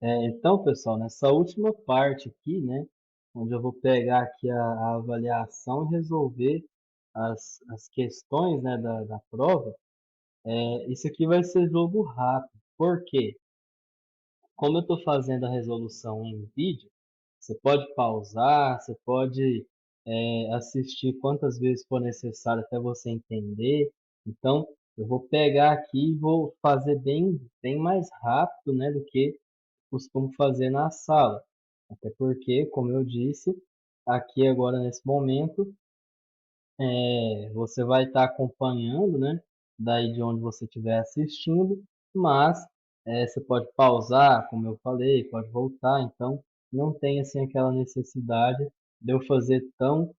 Então, pessoal, nessa última parte aqui, né, onde eu vou pegar aqui a avaliação e resolver as questões, né, da prova, isso aqui vai ser jogo rápido. Por quê? Como eu estou fazendo a resolução em vídeo, você pode pausar, você pode assistir quantas vezes for necessário até você entender. Então, eu vou pegar aqui e vou fazer bem mais rápido, né, do que costumo fazer na sala. Até porque, como eu disse, aqui agora nesse momento, você vai estar acompanhando, né? Daí de onde você estiver assistindo, mas você pode pausar, como eu falei, pode voltar, então não tem assim aquela necessidade de eu fazer tão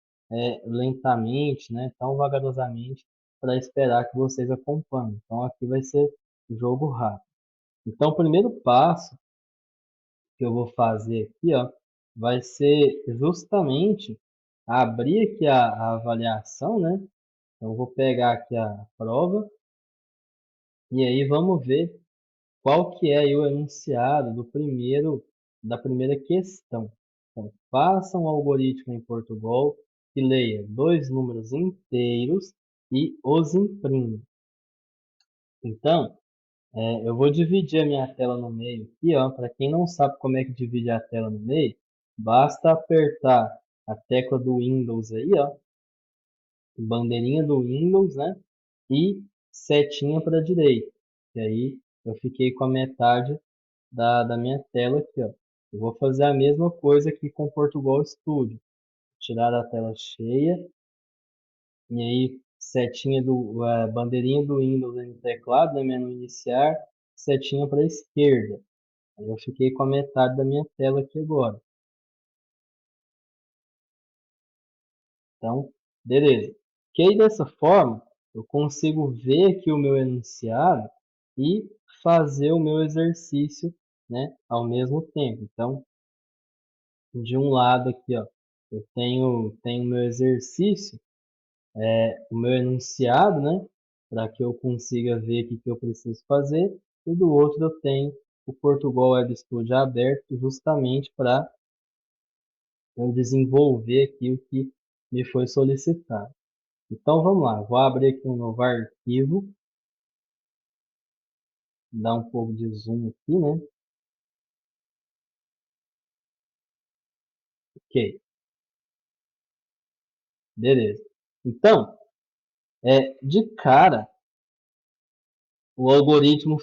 lentamente, né? Tão vagarosamente para esperar que vocês acompanhem. Então aqui vai ser jogo rápido. Então o primeiro passo que eu vou fazer aqui, ó, vai ser justamente abrir aqui a avaliação, né? Então, eu vou pegar aqui a prova e aí vamos ver qual que é aí o enunciado da primeira questão. Então, faça um algoritmo em Portugal que leia dois números inteiros e os imprima. Então, eu vou dividir a minha tela no meio aqui, ó. Para quem não sabe como é que divide a tela no meio, basta apertar a tecla do Windows aí, ó, bandeirinha do Windows, né? E setinha para a direita. E aí eu fiquei com a metade da minha tela aqui, ó. Eu vou fazer a mesma coisa aqui com o Portugal Studio. Tirar a tela cheia e aí bandeirinha do Windows no teclado, né, menu iniciar, setinha para a esquerda. Aí eu fiquei com a metade da minha tela aqui agora. Então, beleza. Que aí dessa forma eu consigo ver aqui o meu enunciado e fazer o meu exercício, né, ao mesmo tempo. Então, de um lado aqui, ó, eu tenho o meu exercício, o meu enunciado, né, para que eu consiga ver o que eu preciso fazer, e do outro eu tenho o Portugal Web Studio aberto justamente para eu desenvolver aqui o que me foi solicitado. Então vamos lá, vou abrir aqui um novo arquivo, dar um pouco de zoom aqui, né? Ok, beleza. Então, de cara, o algoritmo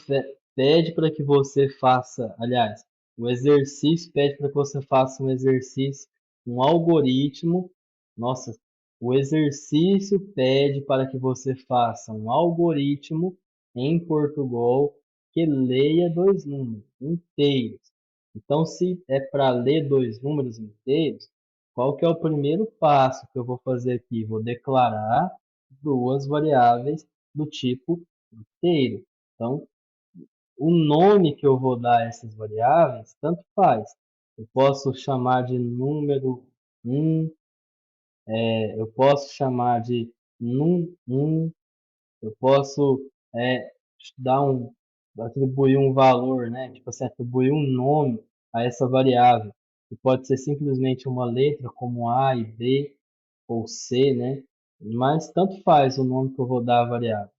pede para que você faça, aliás, o exercício pede para que você faça um exercício, um algoritmo. Nossa, o exercício pede para que você faça um algoritmo em Portugal que leia dois números inteiros. Então, se é para ler dois números inteiros, qual que é o primeiro passo que eu vou fazer aqui? Vou declarar duas variáveis do tipo inteiro. Então, o nome que eu vou dar a essas variáveis, tanto faz. Eu posso chamar de número 1, eu posso chamar de num1, eu posso dar atribuir um valor, né? Tipo assim, atribuir um nome a essa variável. Que pode ser simplesmente uma letra, como A e B, ou C, né? Mas tanto faz o nome que eu vou dar à variável.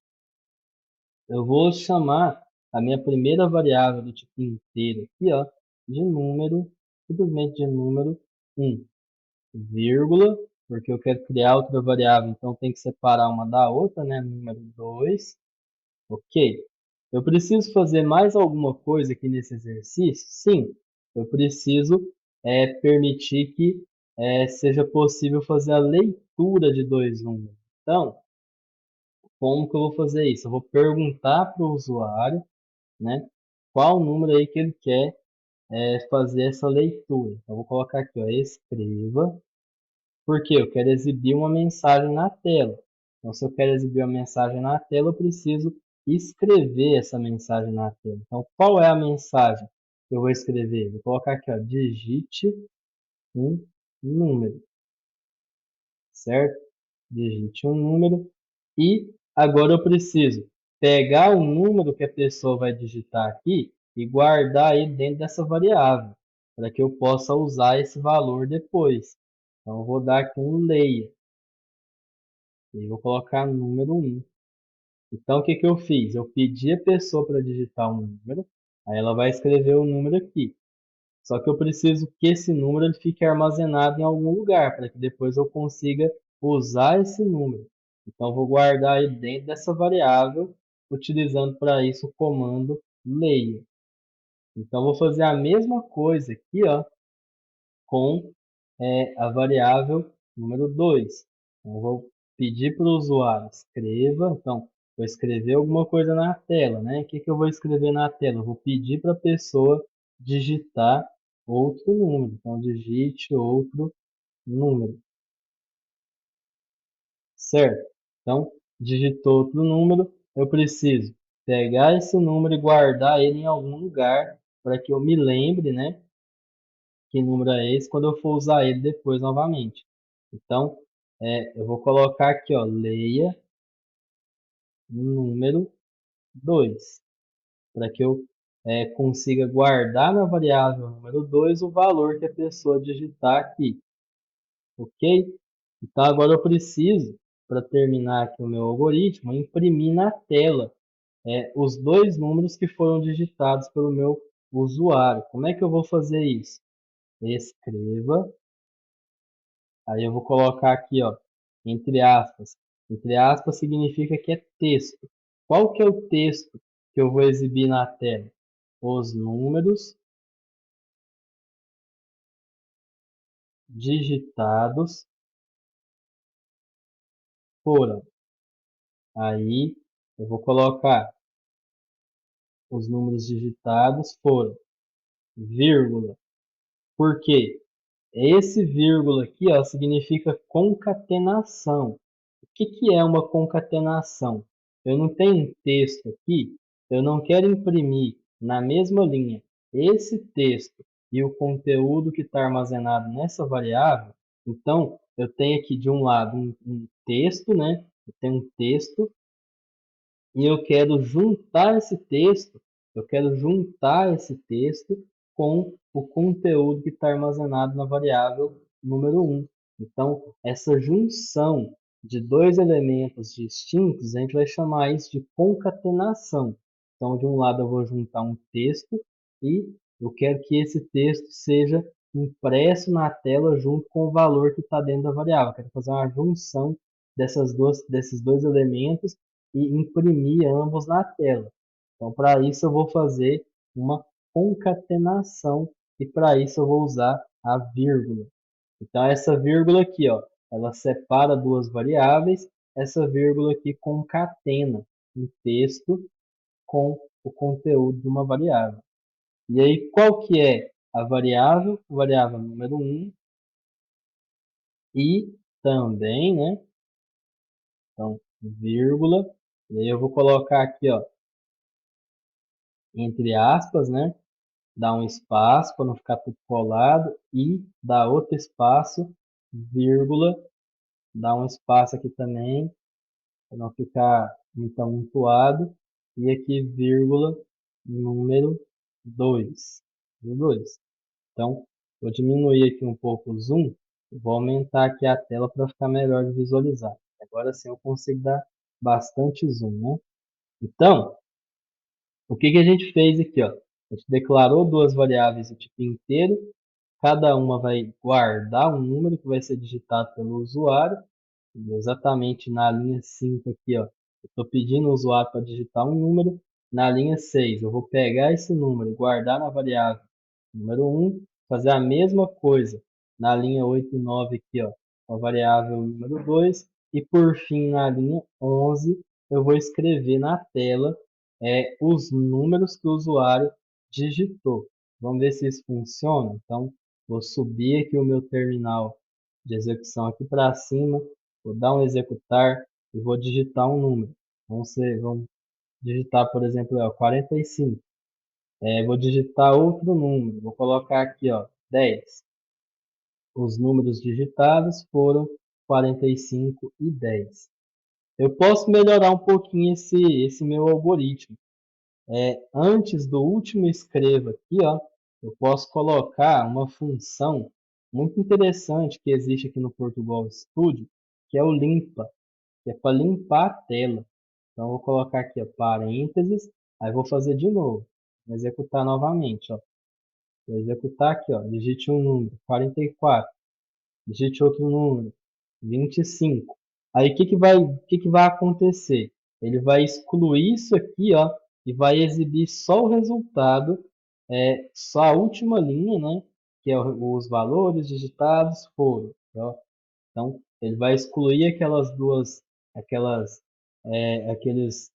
Eu vou chamar a minha primeira variável do tipo inteiro aqui, ó, de número, simplesmente de número 1, vírgula, porque eu quero criar outra variável, então tem que separar uma da outra, né? Número 2, ok. Eu preciso fazer mais alguma coisa aqui nesse exercício? Sim, eu preciso permitir que seja possível fazer a leitura de dois números. Então, como que eu vou fazer isso? Eu vou perguntar para o usuário, né, qual número aí que ele quer fazer essa leitura. Então, eu vou colocar aqui, ó, escreva, porque eu quero exibir uma mensagem na tela. Então, se eu quero exibir uma mensagem na tela, eu preciso escrever essa mensagem na tela. Então, qual é a mensagem que eu vou escrever? Vou colocar aqui, ó, digite um número, certo? Digite um número e agora eu preciso pegar o número que a pessoa vai digitar aqui e guardar ele dentro dessa variável, para que eu possa usar esse valor depois. Então, eu vou dar aqui um leia, e vou colocar número 1. Então, o que que eu fiz? Eu pedi a pessoa para digitar um número, aí ela vai escrever o número aqui. Só que eu preciso que esse número ele fique armazenado em algum lugar, para que depois eu consiga usar esse número. Então, eu vou guardar ele dentro dessa variável, utilizando para isso o comando leia. Então, eu vou fazer a mesma coisa aqui, ó, com a variável número 2. Então, eu vou pedir para o usuário escreva. Então, vou escrever alguma coisa na tela, né? O que que eu vou escrever na tela? Eu vou pedir para a pessoa digitar outro número. Então, digite outro número, certo? Então, digitou outro número, eu preciso pegar esse número e guardar ele em algum lugar para que eu me lembre, né? Que número é esse quando eu for usar ele depois novamente. Então, eu vou colocar aqui, ó, leia número 2, para que eu consiga guardar na variável número 2 o valor que a pessoa digitar aqui, ok? Então, agora eu preciso, para terminar aqui o meu algoritmo, imprimir na tela os dois números que foram digitados pelo meu usuário. Como é que eu vou fazer isso? Escreva. Aí eu vou colocar aqui, ó, entre aspas. Entre aspas significa que é texto. Qual que é o texto que eu vou exibir na tela? Os números digitados foram. Aí eu vou colocar os números digitados foram, vírgula. Por quê? Esse vírgula aqui, ó, significa concatenação. O que que é uma concatenação? Eu não tenho um texto aqui, eu não quero imprimir na mesma linha esse texto e o conteúdo que está armazenado nessa variável. Então, eu tenho aqui de um lado um texto, né? Eu tenho um texto e eu quero juntar esse texto com o conteúdo que está armazenado na variável número 1. Então, essa junção de dois elementos distintos, a gente vai chamar isso de concatenação. Então, de um lado eu vou juntar um texto e eu quero que esse texto seja impresso na tela junto com o valor que está dentro da variável. Eu quero fazer uma junção desses dois elementos e imprimir ambos na tela. Então, para isso, eu vou fazer uma concatenação e para isso eu vou usar a vírgula. Então, essa vírgula aqui, ó, ela separa duas variáveis, essa vírgula aqui concatena um texto com o conteúdo de uma variável. E aí, qual que é a variável? A variável número 1 e também, né? Então, vírgula, e aí eu vou colocar aqui, ó, entre aspas, né? Dá um espaço para não ficar tudo colado e dá outro espaço, vírgula, dá um espaço aqui também para não ficar muito amontoado e aqui vírgula número 2, Então, vou diminuir aqui um pouco o zoom e vou aumentar aqui a tela para ficar melhor de visualizar. Agora sim eu consigo dar bastante zoom, né? Então, o que que a gente fez aqui, ó? A gente declarou duas variáveis de tipo inteiro, cada uma vai guardar um número que vai ser digitado pelo usuário, e exatamente na linha 5 aqui, ó, eu estou pedindo ao usuário para digitar um número, na linha 6 eu vou pegar esse número e guardar na variável número 1, fazer a mesma coisa na linha 8 e 9 aqui, ó, com a variável número 2, e por fim na linha 11 eu vou escrever na tela os números que o usuário digitou. Vamos ver se isso funciona. Então, vou subir aqui o meu terminal de execução aqui para cima, vou dar um executar e vou digitar um número. Vamos digitar, por exemplo, 45. Vou digitar outro número, vou colocar aqui, ó, 10. Os números digitados foram 45 e 10. Eu posso melhorar um pouquinho esse meu algoritmo. Antes do último escreva aqui, ó, eu posso colocar uma função muito interessante que existe aqui no Portugal Studio, que é o limpa, que é para limpar a tela. Então, eu vou colocar aqui, ó, parênteses, aí vou fazer de novo, executar novamente, ó. Vou executar aqui, ó, digite um número, 44, digite outro número, 25. Aí o que que vai acontecer? Ele vai excluir isso aqui, ó, e vai exibir só o resultado, só a última linha, né? Que é os valores digitados foram, ó. Então, ele vai excluir aquelas duas, aquelas, aqueles,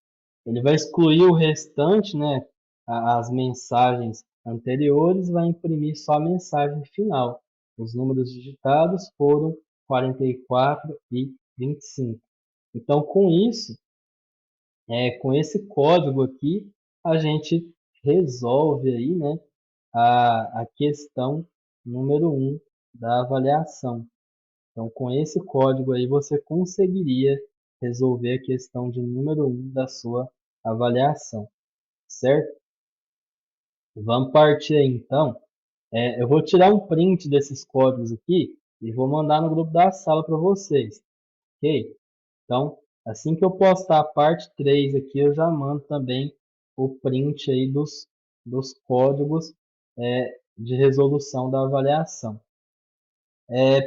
ele vai excluir o restante, né? As mensagens anteriores, vai imprimir só a mensagem final. Os números digitados foram 44 e 25. Então, com isso, com esse código aqui, a gente resolve aí, né, a questão número um da avaliação. Então, com esse código aí, você conseguiria resolver a questão de número um da sua avaliação, certo? Vamos partir aí, então. Eu vou tirar um print desses códigos aqui e vou mandar no grupo da sala para vocês, ok? Então, assim que eu postar a parte 3 aqui, eu já mando também o print aí dos códigos de resolução da avaliação.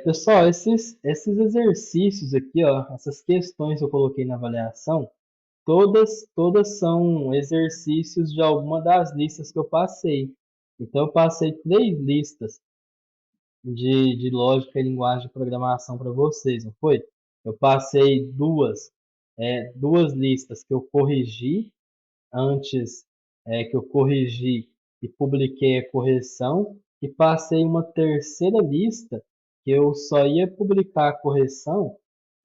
Pessoal, esses exercícios aqui, ó, essas questões que eu coloquei na avaliação, todas são exercícios de alguma das listas que eu passei. Então, eu passei 3 listas de lógica e linguagem de programação para vocês, não foi? Eu passei duas listas que eu corrigi antes, que eu corrigi e publiquei a correção, e passei uma terceira lista que eu só ia publicar a correção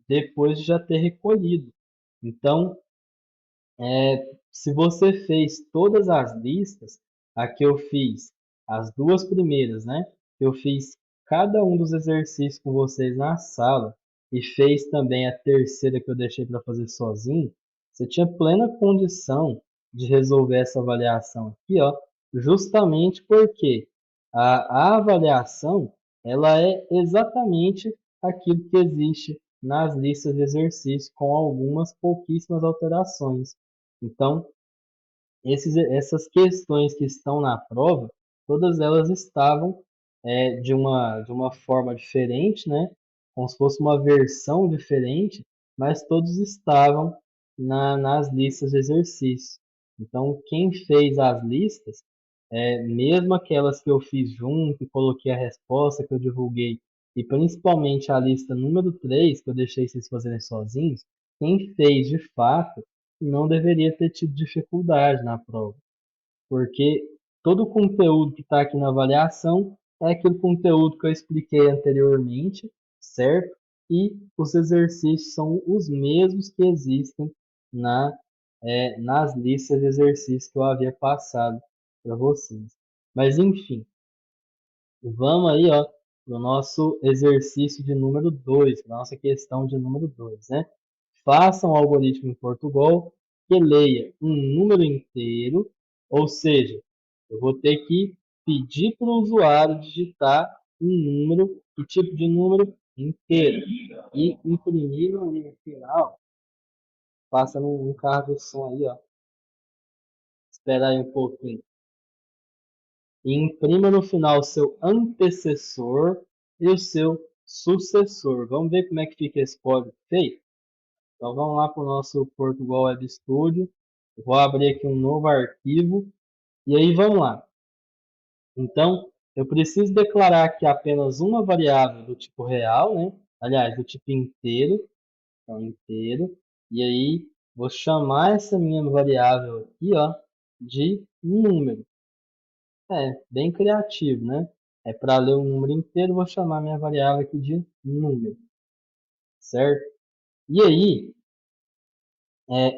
depois de já ter recolhido. Então, se você fez todas as listas, aqui eu fiz as duas primeiras, né? Eu fiz cada um dos exercícios com vocês na sala e fez também a terceira que eu deixei para fazer sozinho. Você tinha plena condição de resolver essa avaliação aqui, ó, justamente porque a avaliação ela é exatamente aquilo que existe nas listas de exercícios com algumas pouquíssimas alterações. Então, essas questões que estão na prova, todas elas estavam de uma forma diferente, né? Como se fosse uma versão diferente, mas todos estavam nas listas de exercício. Então, quem fez as listas, mesmo aquelas que eu fiz junto e coloquei a resposta que eu divulguei, e principalmente a lista número 3 que eu deixei vocês fazerem sozinhos, quem fez de fato não deveria ter tido dificuldade na prova, porque todo o conteúdo que está aqui na avaliação é aquele conteúdo que eu expliquei anteriormente, certo? E os exercícios são os mesmos que existem nas listas de exercícios que eu havia passado para vocês. Mas enfim, vamos aí, ó, para o nosso exercício de número 2, para a nossa questão de número 2, né? Faça um algoritmo em Portugal que leia um número inteiro, ou seja, eu vou ter que pedir para o usuário digitar um número, que tipo de número inteiro, e imprimir no final, passa no carro do som aí, ó, espera aí um pouquinho, e imprima no final o seu antecessor e o seu sucessor. Vamos ver como é que fica esse código feito? Então vamos lá para o nosso Portugal Web Studio. Eu vou abrir aqui um novo arquivo. E aí vamos lá. Então, eu preciso declarar aqui apenas uma variável do tipo real, né? Aliás, do tipo inteiro. Então, inteiro. E aí, vou chamar essa minha variável aqui, ó, de número. Bem criativo, né? Para ler um número inteiro, vou chamar minha variável aqui de número, certo? E aí,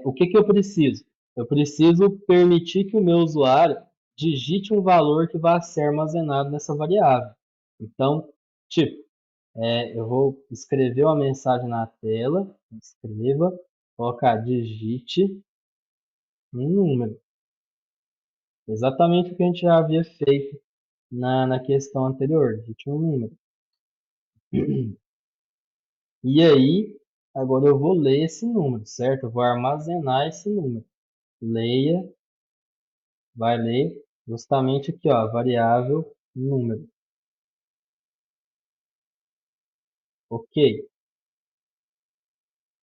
o que que eu preciso? Eu preciso permitir que o meu usuário digite um valor que vai ser armazenado nessa variável. Então, tipo, eu vou escrever uma mensagem na tela, escreva, colocar digite um número. Exatamente o que a gente já havia feito na questão anterior. A gente tinha um número. E aí, agora eu vou ler esse número, certo? Eu vou armazenar esse número. Leia, vai ler justamente aqui, ó, a variável número. Ok.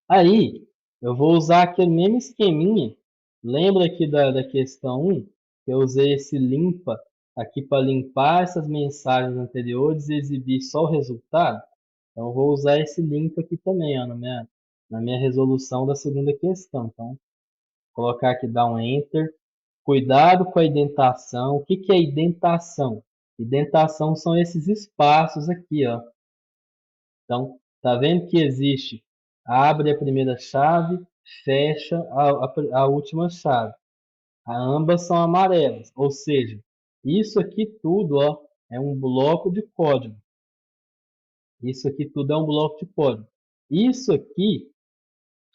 Aí, eu vou usar aquele mesmo esqueminha. Lembra aqui da questão 1? Que eu usei esse limpa aqui para limpar essas mensagens anteriores e exibir só o resultado? Então, eu vou usar esse limpa aqui também, ó, na minha resolução da segunda questão. Então, vou colocar aqui, dar um Enter. Cuidado com a indentação. O que que é indentação? Indentação são esses espaços aqui, ó. Então, tá vendo que existe? Abre a primeira chave, fecha a última chave. Ambas são amarelas, ou seja, isso aqui tudo, ó, é um bloco de código. Isso aqui tudo é um bloco de código. Isso aqui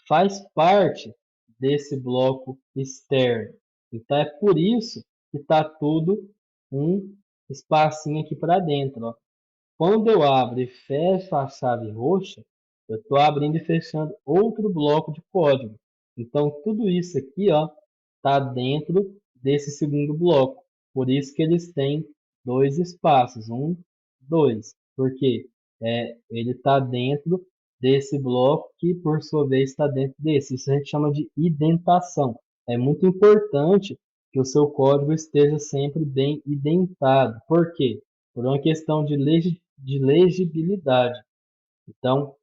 faz parte desse bloco externo. Então é por isso que está tudo um espacinho aqui para dentro, ó. Quando eu abro e fecho a chave roxa, eu estou abrindo e fechando outro bloco de código. Então, tudo isso aqui está dentro desse segundo bloco. Por isso que eles têm dois espaços, um, dois. Porque ele está dentro desse bloco que, por sua vez, está dentro desse. Isso a gente chama de indentação. É muito importante que o seu código esteja sempre bem indentado. Por quê? Por uma questão de legibilidade. Então,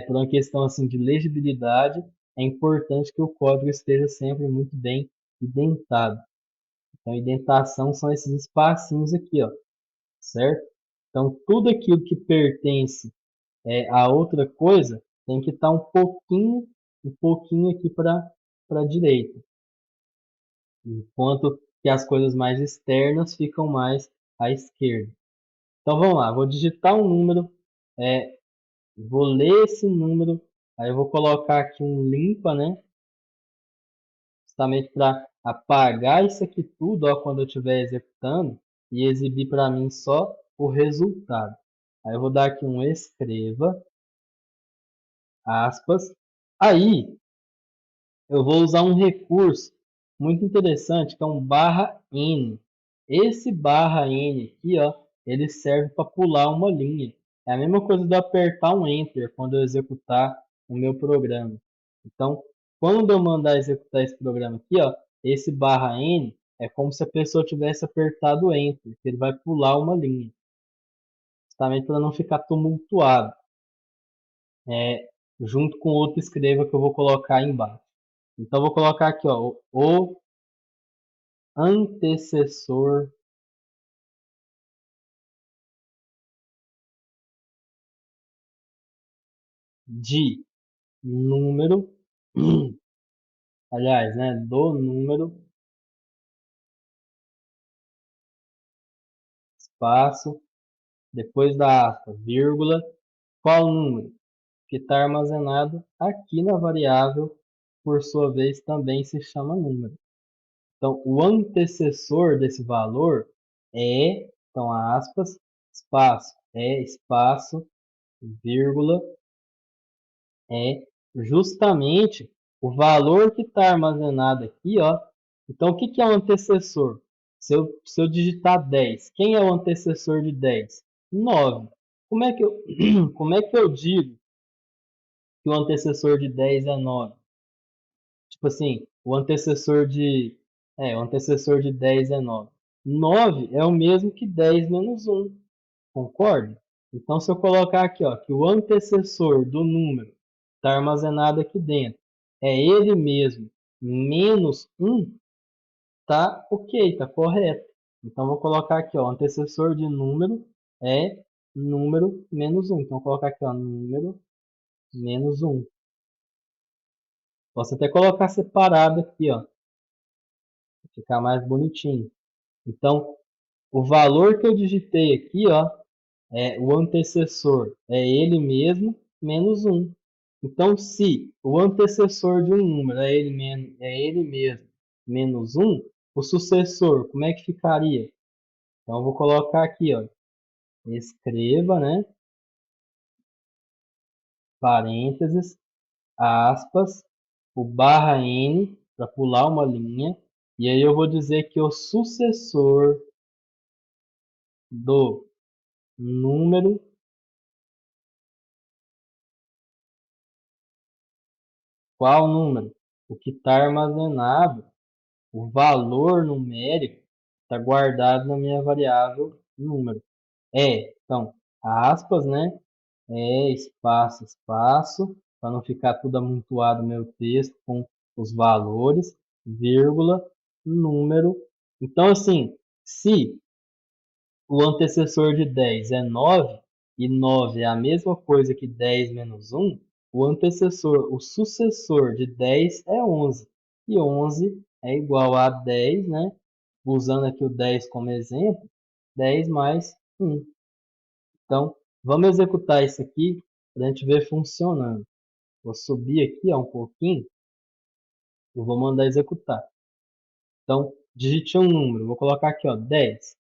por uma questão assim de legibilidade, é importante que o código esteja sempre muito bem indentado. Então, indentação são esses espacinhos aqui, ó, certo? Então, tudo aquilo que pertence a outra coisa tem que estar um pouquinho aqui para a direita, enquanto que as coisas mais externas ficam mais à esquerda. Então, vamos lá, vou digitar um número, vou ler esse número, aí eu vou colocar aqui um limpa, né? Justamente para apagar isso aqui tudo, ó, quando eu estiver executando e exibir para mim só o resultado. Aí eu vou dar aqui um escreva, aspas. Aí eu vou usar um recurso muito interessante que é um /n. Esse /n aqui, ó, ele serve para pular uma linha. É a mesma coisa de eu apertar um Enter quando eu executar o meu programa. Então, quando eu mandar executar esse programa aqui, ó, esse /n é como se a pessoa tivesse apertado Enter, que ele vai pular uma linha, justamente para não ficar tumultuado, junto com outro escreva que eu vou colocar aí embaixo. Então, eu vou colocar aqui, ó, o antecessor de número, aliás, né, do número, espaço, depois da aspa, vírgula, qual número que está armazenado aqui na variável, por sua vez, também se chama número. Então, o antecessor desse valor então, aspas, espaço, espaço, vírgula, justamente o valor que está armazenado aqui, ó. Então, o que que é o antecessor? Se eu digitar 10, quem é o antecessor de 10? 9. Como é que eu digo que o antecessor de 10 é 9? Tipo assim, o antecessor de 10 é 9. 9 é o mesmo que 10 menos 1, concorda? Então, se eu colocar aqui, ó, que o antecessor do número está armazenado aqui dentro é ele mesmo menos 1, tá ok, tá correto. Então, vou colocar aqui, ó, antecessor de número é número menos 1. Então, vou colocar aqui, ó, número menos 1. Posso até colocar separado aqui, ó, para ficar mais bonitinho. Então, o valor que eu digitei aqui, ó, o antecessor é ele mesmo menos 1. Então, se o antecessor de um número é ele mesmo menos 1, O sucessor, como é que ficaria? Então, eu vou colocar aqui, ó, escreva, né, parênteses, aspas, o barra N, para pular uma linha, e aí eu vou dizer que o sucessor do número, qual número? O que está armazenado, o valor numérico, está guardado na minha variável número. Então, aspas, né? Espaço, espaço, para não ficar tudo amontoado meu texto com os valores, vírgula, número. Então, assim, se o antecessor de 10 é 9 e 9 é a mesma coisa que 10 menos 1, o sucessor de 10 é 11. E 11 é igual a 10, né? Usando aqui o 10 como exemplo, 10 mais 1. Então, vamos executar isso aqui para a gente ver funcionando. Vou subir aqui ó, um pouquinho e vou mandar executar. Então, digite um número. Vou colocar aqui ó, 10.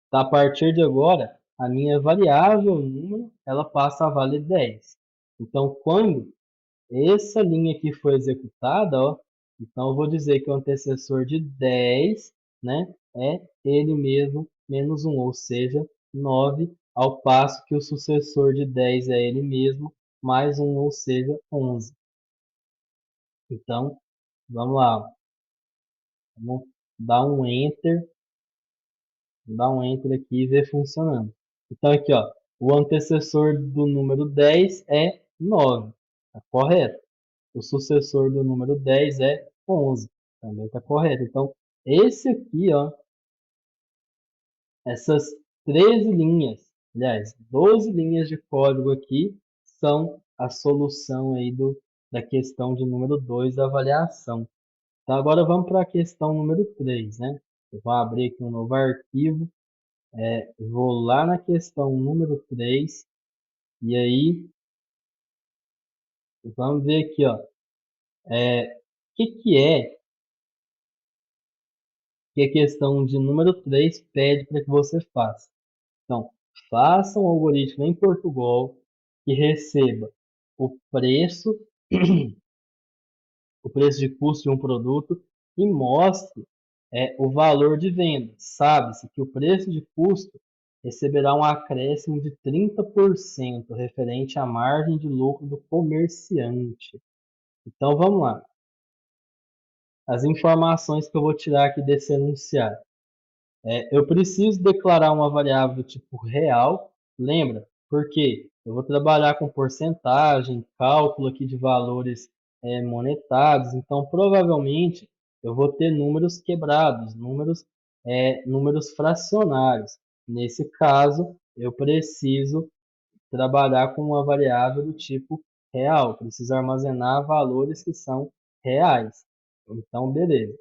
Então, a partir de agora, a minha variável número, ela passa a valer 10. Então, quando essa linha aqui for executada, ó, então eu vou dizer que o antecessor de 10, né, é ele mesmo menos 1, ou seja, 9, ao passo que o sucessor de 10 é ele mesmo mais 1, ou seja, 11. Então, vamos lá, ó. Vamos dar um Enter, aqui e ver funcionando. Então, aqui, ó, o antecessor do número 10 é 9, tá correto? O sucessor do número 10 é 11, também está correto. Então, esse aqui, ó, essas 13 linhas, aliás, 12 linhas de código aqui, são a solução aí da questão de número 2 da avaliação. Então, agora vamos para a questão número 3, né? Eu vou abrir aqui um novo arquivo, vou lá na questão número 3, e aí vamos ver aqui, ó, que é que a questão de número 3 pede para que você faça. Então, faça um algoritmo em Portugal que receba o preço, o preço de custo de um produto e mostre o valor de venda. Sabe-se que o preço de custo receberá um acréscimo de 30% referente à margem de lucro do comerciante. Então, vamos lá. As informações que eu vou tirar aqui desse enunciado. Eu preciso declarar uma variável do tipo real, lembra? Porque eu vou trabalhar com porcentagem, cálculo aqui de valores monetários, então provavelmente eu vou ter números quebrados, números fracionários. Nesse caso, eu preciso trabalhar com uma variável do tipo real, preciso armazenar valores que são reais. Então, beleza.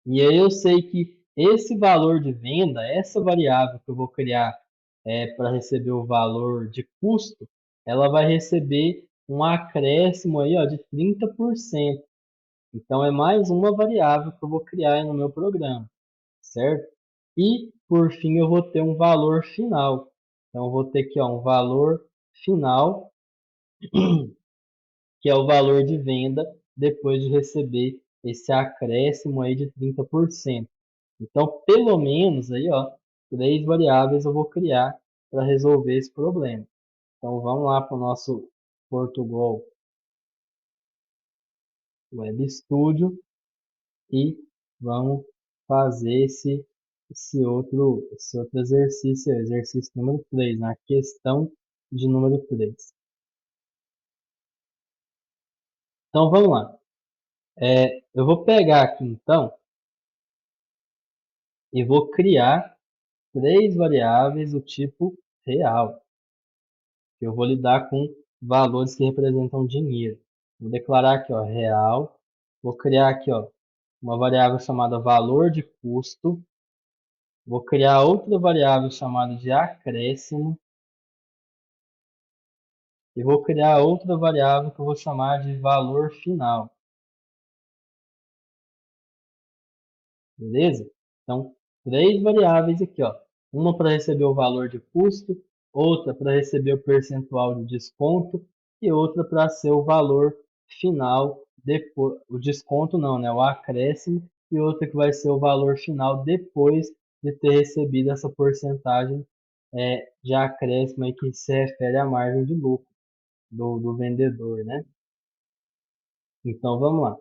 E aí eu sei que esse valor de venda, essa variável que eu vou criar para receber o valor de custo, ela vai receber um acréscimo aí, ó, de 30%. Então é mais uma variável que eu vou criar aí no meu programa, certo? E por fim eu vou ter um valor final. Então eu vou ter aqui ó, um valor final, que é o valor de venda depois de receber esse acréscimo aí de 30%. Então, pelo menos aí, ó, 3 variáveis eu vou criar para resolver esse problema. Então, vamos lá para o nosso Portugal Web Studio e vamos fazer esse outro exercício, exercício número 3, na questão de número 3. Então, vamos lá. Eu vou pegar aqui, então, e vou criar 3 variáveis do tipo real, que eu vou lidar com valores que representam dinheiro. Vou declarar aqui, ó, real. Vou criar aqui, ó, uma variável chamada valor de custo. Vou criar outra variável chamada de acréscimo. E vou criar outra variável que eu vou chamar de valor final. beleza? Então, três variáveis aqui, ó. Uma para receber o valor de custo, outra para receber o percentual de desconto e outra para ser o valor final depois, o desconto não, né? O acréscimo e outra que vai ser o valor final depois de ter recebido essa porcentagem de acréscimo aí que se refere à margem de lucro do vendedor, né? Então vamos lá.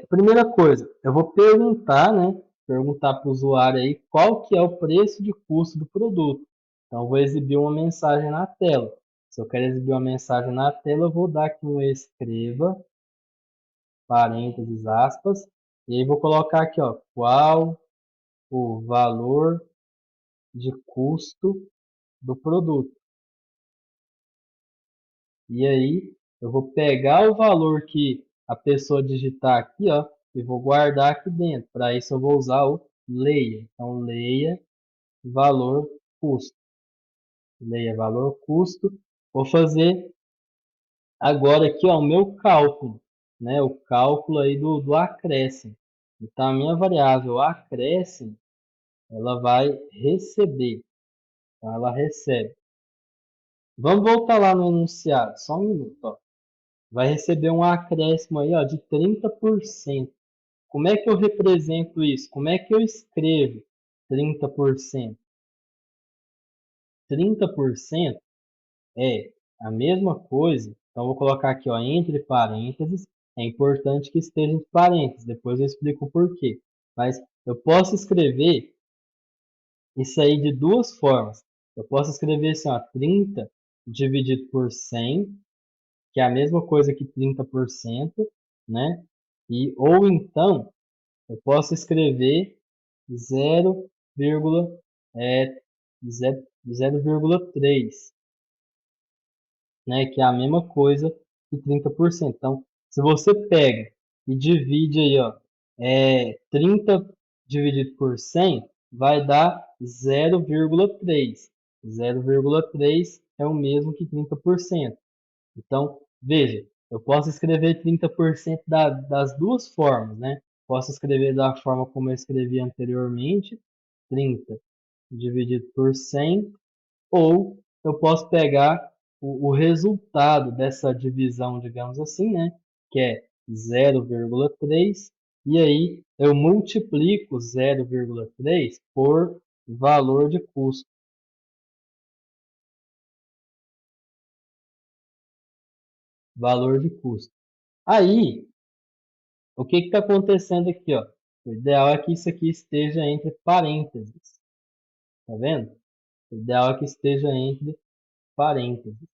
Primeira coisa, eu vou perguntar, né? Perguntar para o usuário aí qual que é o preço de custo do produto. Então, eu vou exibir uma mensagem na tela. Se eu quero exibir uma mensagem na tela, eu vou dar aqui um escreva, parênteses, aspas, e aí vou colocar aqui, ó, qual o valor de custo do produto. E aí, eu vou pegar o valor que a pessoa digitar aqui, ó, e vou guardar aqui dentro. Para isso, eu vou usar o leia. Então, leia valor custo. Leia valor custo. Vou fazer agora aqui, ó, o meu cálculo, né? O cálculo aí do acréscimo. Então, a minha variável acréscimo, ela vai receber. Então, ela recebe. Vamos voltar lá no enunciado, só um minuto, ó. Vai receber um acréscimo aí, ó, de 30%. Como é que eu represento isso? Como é que eu escrevo 30%? 30% é a mesma coisa. Então, eu vou colocar aqui, ó, entre parênteses. É importante que esteja entre parênteses. Depois eu explico o porquê. Mas eu posso escrever isso aí de duas formas. Eu posso escrever assim, ó, 30 dividido por 100, que é a mesma coisa que 30%, né? Ou então, eu posso escrever 0, é, 0,3, né? Que é a mesma coisa que 30%. Então, se você pega e divide aí, ó, 30 dividido por 100, vai dar 0,3. 0,3 é o mesmo que 30%. Então, veja, eu posso escrever 30% das duas formas, né? Posso escrever da forma como eu escrevi anteriormente, 30 dividido por 100, ou eu posso pegar o resultado dessa divisão, digamos assim, né? Que é 0,3, e aí eu multiplico 0,3 por valor de custo. Valor de custo. Aí, o que está acontecendo aqui, ó? O ideal é que isso aqui esteja entre parênteses. Tá vendo? O ideal é que esteja entre parênteses.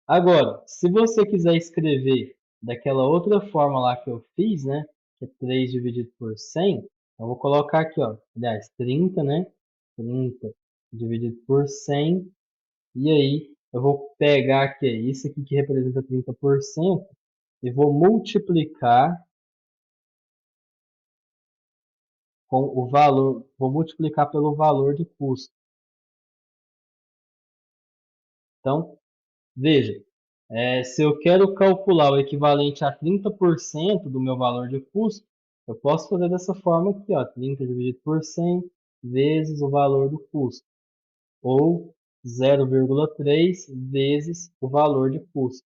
Agora, se você quiser escrever daquela outra forma lá que eu fiz, né? Que é 3 dividido por 100, eu vou colocar aqui, ó. Aliás, 30, né? 30 dividido por 100. E aí, eu vou pegar aqui, isso aqui que representa 30%, e vou multiplicar com o valor, vou multiplicar pelo valor de custo. Então, veja, se eu quero calcular o equivalente a 30% do meu valor de custo, eu posso fazer dessa forma aqui, ó, 30 dividido por 100 vezes o valor do custo, ou 0,3 vezes o valor de custo.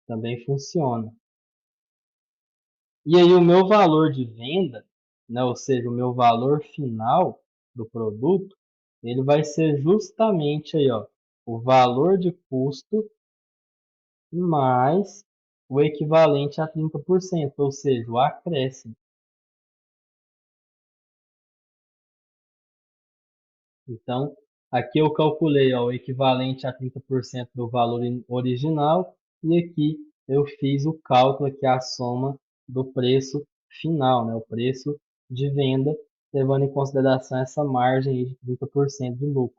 Também funciona. E aí o meu valor de venda, né, ou seja, o meu valor final do produto, ele vai ser justamente aí, ó, o valor de custo mais o equivalente a 30%, ou seja, o acréscimo. Então, aqui eu calculei, ó, o equivalente a 30% do valor original e aqui eu fiz o cálculo que é a soma do preço final, né, o preço de venda, levando em consideração essa margem aí de 30% de lucro.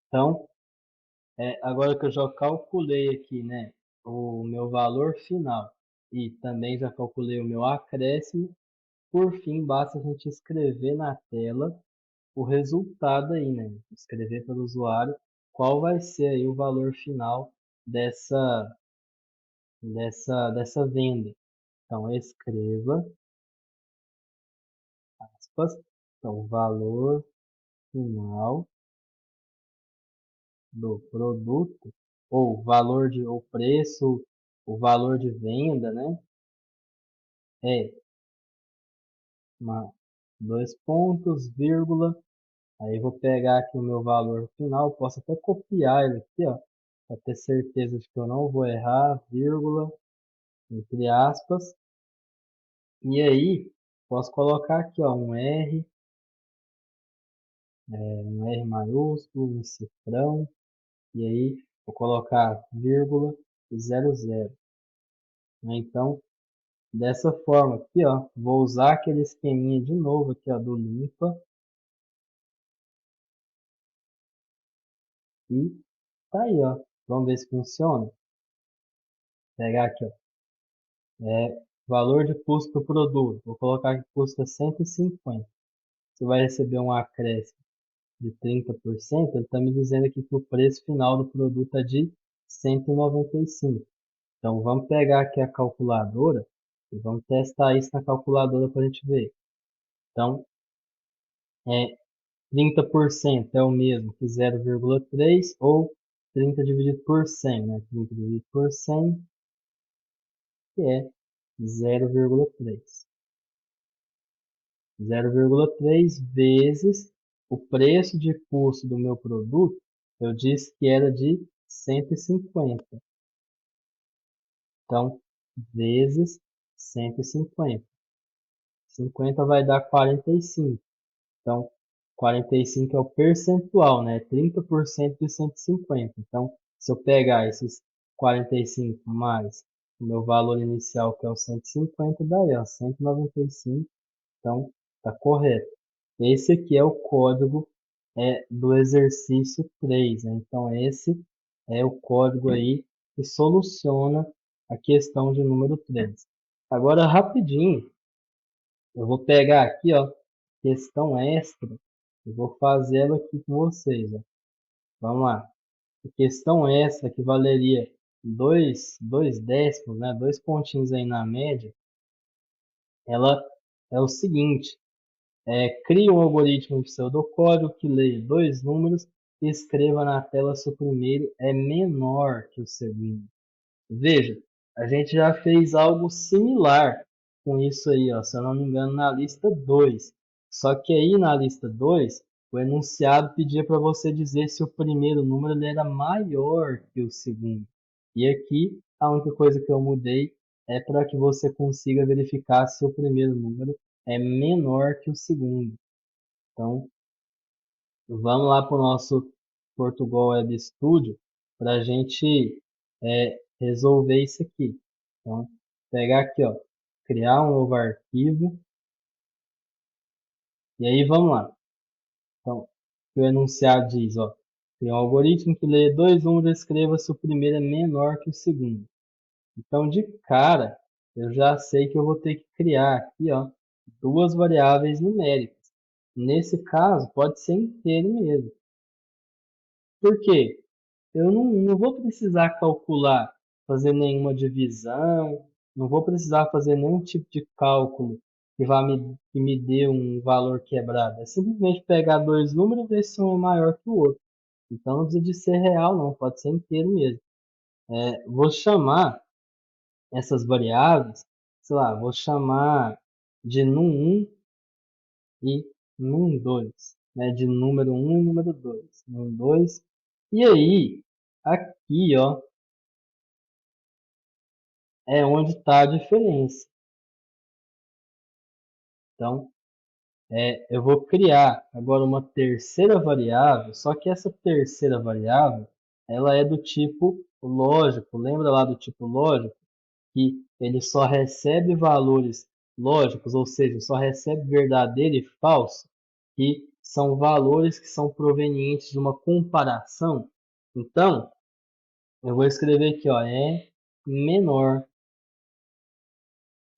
Então, agora que eu já calculei aqui, né, o meu valor final e também já calculei o meu acréscimo, por fim, basta a gente escrever na tela o resultado aí, né? Escrever para o usuário qual vai ser aí o valor final dessa, dessa venda. Então, escreva, aspas, então, valor final do produto, ou o preço, o valor de venda, né? É dois pontos, vírgula. Aí vou pegar aqui o meu valor final, posso até copiar ele aqui, ó, para ter certeza de que eu não vou errar, vírgula, entre aspas. E aí, posso colocar aqui, ó, um R maiúsculo, um cifrão, e aí vou colocar vírgula e 00. Né? Então, dessa forma aqui, ó, vou usar aquele esqueminha de novo aqui, ó, do limpa, e tá aí, ó. Vamos ver se funciona. Vou pegar aqui, ó. Valor de custo do produto. Vou colocar que custa 150. Você vai receber um acréscimo de 30%. Ele está me dizendo aqui que o preço final do produto é de 195. Então, vamos pegar aqui a calculadora e vamos testar isso na calculadora para a gente ver. Então, 30% é o mesmo que 0,3 ou 30 dividido por 100, né? 30 dividido por 100, que é 0,3. 0,3 vezes o preço de custo do meu produto, eu disse que era de 150. Então, vezes 150. 50 vai dar 45. Então, 45 é o percentual, né? 30% de 150. Então, se eu pegar esses 45 mais o meu valor inicial, que é o 150, daí, ó, 195. Então, tá correto. Esse aqui é o código do exercício 3, né? Então, esse é o código aí que soluciona a questão de número 3. Agora, rapidinho, eu vou pegar aqui, ó, questão extra, e vou fazer ela aqui com vocês, ó. Vamos lá. A questão extra que valeria dois décimos, né? 2 pontinhos aí na média, ela é o seguinte. Crie um algoritmo pseudocódigo que leia dois números e escreva na tela se o primeiro é menor que o segundo. Veja, a gente já fez algo similar com isso aí, ó, se eu não me engano, na lista 2. Só que aí na lista 2, o enunciado pedia para você dizer se o primeiro número ele era maior que o segundo. E aqui, a única coisa que eu mudei é para que você consiga verificar se o primeiro número é menor que o segundo. Então, vamos lá para o nosso Portugal Web Studio para a gente resolver isso aqui. Então, pegar aqui, ó, criar um novo arquivo. E aí, vamos lá. Então, o enunciado diz, ó, tem um algoritmo que lê dois números e escreva se o primeiro é menor que o segundo. Então, de cara, eu já sei que eu vou ter que criar aqui, ó, duas variáveis numéricas. Nesse caso, pode ser inteiro mesmo. Por quê? Eu não vou precisar calcular, fazer nenhuma divisão, não vou precisar fazer nenhum tipo de cálculo que me dê um valor quebrado. É simplesmente pegar dois números e ver se um é maior que o outro. Então não precisa de ser real, não, pode ser inteiro mesmo. Vou chamar essas variáveis, sei lá, vou chamar de num1 e num2, né? De número 1 e número 2. Num2. E aí, aqui, ó, é onde está a diferença. Então, eu vou criar agora uma terceira variável, só que essa terceira variável, ela é do tipo lógico. Lembra lá do tipo lógico? Que ele só recebe valores lógicos, ou seja, só recebe verdadeiro e falso, que são valores que são provenientes de uma comparação. Então, eu vou escrever aqui, ó, é menor.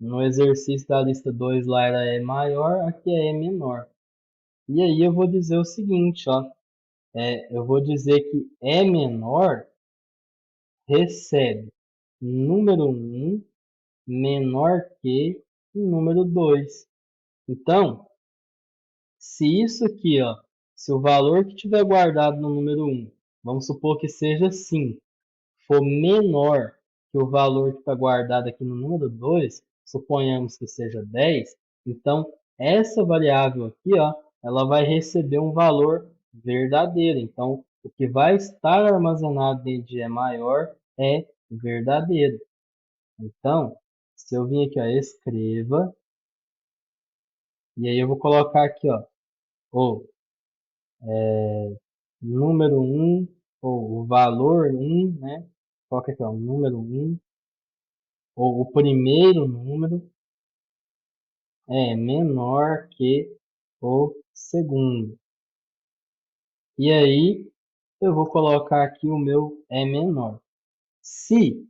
No exercício da lista 2 lá era E maior, aqui é E menor. E aí eu vou dizer o seguinte, ó. Eu vou dizer que E menor recebe. número 1 menor que o número 2. Então, se isso aqui, ó, se o valor que tiver guardado no número 1, vamos supor que seja 5, for menor que o valor que está guardado aqui no número 2, suponhamos que seja 10, então essa variável aqui, ó, ela vai receber um valor verdadeiro. Então, o que vai estar armazenado dentro de é maior é verdadeiro. Então, se eu vim aqui, ó, escreva, e aí eu vou colocar aqui, ó, o número 1, ou o valor 1, né? Coloca aqui, ó, número 1, ou o primeiro número é menor que o segundo. E aí, eu vou colocar aqui o meu é menor. Se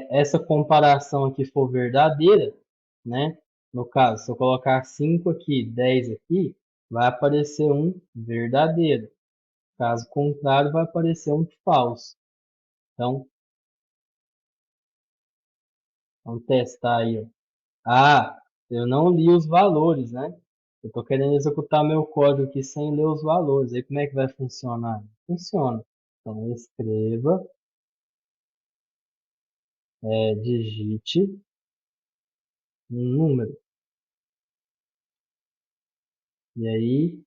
essa comparação aqui for verdadeira, né? No caso, se eu colocar 5 aqui, 10 aqui, vai aparecer um verdadeiro. Caso contrário, vai aparecer um falso. Então, vamos testar aí, ó. Ah, eu não li os valores, né? Eu estou querendo executar meu código aqui sem ler os valores. Aí como é que vai funcionar? Funciona. Então, escreva, digite um número. E aí,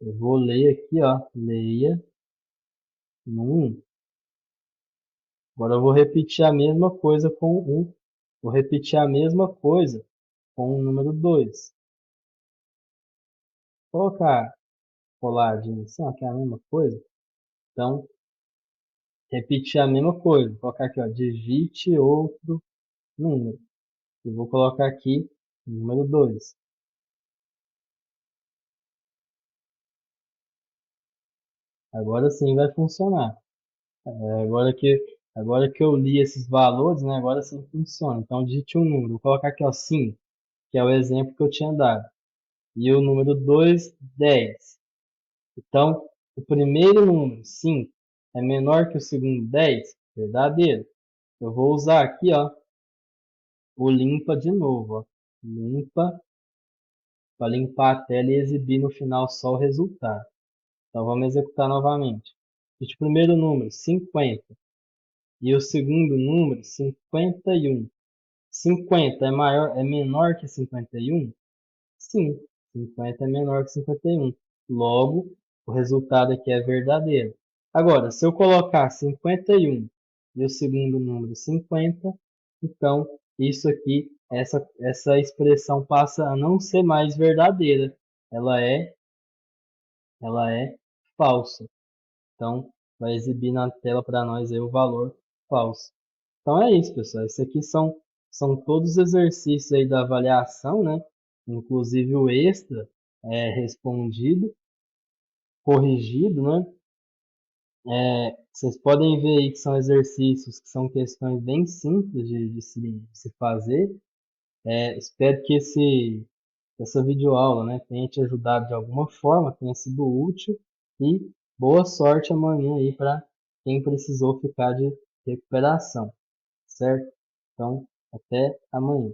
eu vou ler aqui, ó. Leia no 1. Agora eu vou repetir a mesma coisa com o 1. Vou repetir a mesma coisa com o número 2. Vou colocar coladinho assim, ó, que é a mesma coisa. Então, repetir a mesma coisa. Vou colocar aqui, ó. Digite outro número. E vou colocar aqui número 2. Agora sim vai funcionar. Agora que eu li esses valores, né, agora sim funciona. Então, digite um número. Vou colocar aqui, ó, 5, que é o exemplo que eu tinha dado. E o número 2, 10. Então, o primeiro número, 5, é menor que o segundo, 10. Verdadeiro. Eu vou usar aqui, ó, o limpa de novo. Ó. Limpa, para limpar a tela e exibir no final só o resultado. Então, vamos executar novamente. O primeiro número, 50. E o segundo número, 51. 50 é menor que 51? Sim, 50 é menor que 51. Logo, o resultado aqui é verdadeiro. Agora, se eu colocar 51 e o segundo número 50, então isso aqui, essa expressão passa a não ser mais verdadeira. Ela é falsa. Então, vai exibir na tela para nós aí o valor falso. Então é isso, pessoal. Esses aqui são todos os exercícios aí da avaliação, né? Inclusive o extra é respondido, corrigido, né? Vocês podem ver aí que são exercícios que são questões bem simples de se fazer. Espero que essa videoaula, né, tenha te ajudado de alguma forma, tenha sido útil e boa sorte amanhã aí para quem precisou ficar de recuperação, certo? Então, até amanhã.